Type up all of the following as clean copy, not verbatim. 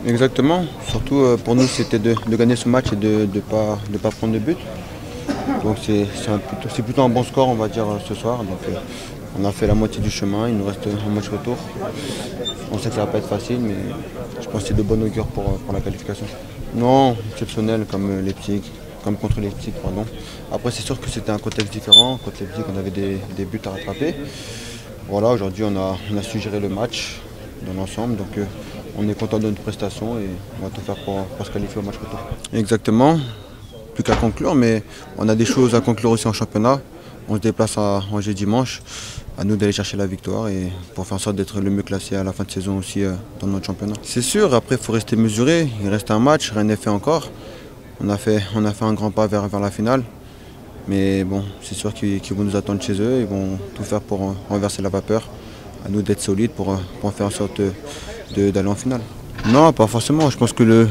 Exactement. Surtout pour nous, c'était de gagner ce match et de pas prendre de but. Donc c'est plutôt un bon score, on va dire, ce soir. Donc on a fait la moitié du chemin, il nous reste un match retour. On sait que ça va pas être facile, mais je pense que c'est de bon augure pour la qualification. Non, exceptionnel comme Leipzig, comme contre Leipzig, pardon. Après, c'est sûr que c'était un contexte différent. Contre Leipzig, on avait des buts à rattraper. Voilà, aujourd'hui, on a su gérer le match dans l'ensemble. Donc on est content de notre prestation et on va tout faire pour se qualifier au match retour. Exactement. Plus qu'à conclure, mais on a des choses à conclure aussi en championnat. On se déplace à Angers dimanche, à nous d'aller chercher la victoire et pour faire en sorte d'être le mieux classé à la fin de saison aussi dans notre championnat. C'est sûr, après il faut rester mesuré, il reste un match, rien n'est fait encore. On a fait un grand pas vers la finale, mais bon, c'est sûr qu'ils vont nous attendre chez eux, ils vont tout faire pour renverser la vapeur. À nous d'être solides pour faire en sorte d'aller en finale. Non, pas forcément, je pense que le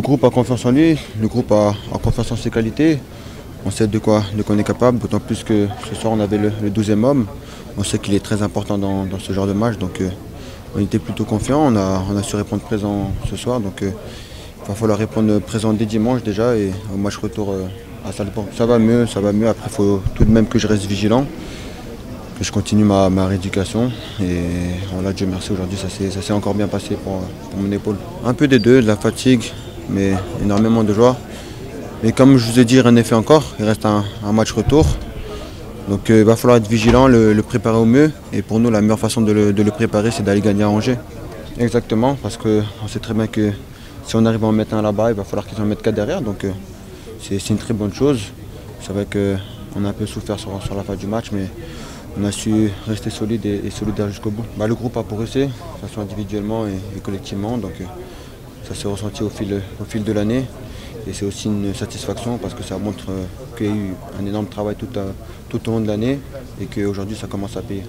groupe a confiance en lui, le groupe a confiance en ses qualités. On sait de quoi on est capable, d'autant plus que ce soir on avait le 12e homme. On sait qu'il est très important dans ce genre de match, donc on était plutôt confiants. On a su répondre présent ce soir, donc il va falloir répondre présent dès dimanche déjà et au match retour à Salzbourg. Ça va mieux. Après il faut tout de même que je reste vigilant, que je continue ma rééducation et voilà, Dieu merci, aujourd'hui ça s'est encore bien passé pour mon épaule. Un peu des deux, de la fatigue, mais énormément de joie. Mais comme je vous ai dit, rien n'est fait encore, il reste un match retour. Donc il va falloir être vigilant, le préparer au mieux. Et pour nous, la meilleure façon de le préparer, c'est d'aller gagner à Angers. Exactement, parce qu'on sait très bien que si on arrive à en mettre un là-bas, il va falloir qu'ils en mettent 4 derrière. Donc c'est une très bonne chose. C'est vrai qu'on a un peu souffert sur la fin du match, mais on a su rester solide et solidaire jusqu'au bout. Le groupe a progressé, que ce soit individuellement et collectivement. Donc ça s'est ressenti au fil de l'année. Et c'est aussi une satisfaction parce que ça montre qu'il y a eu un énorme travail tout au long de l'année et qu'aujourd'hui ça commence à payer.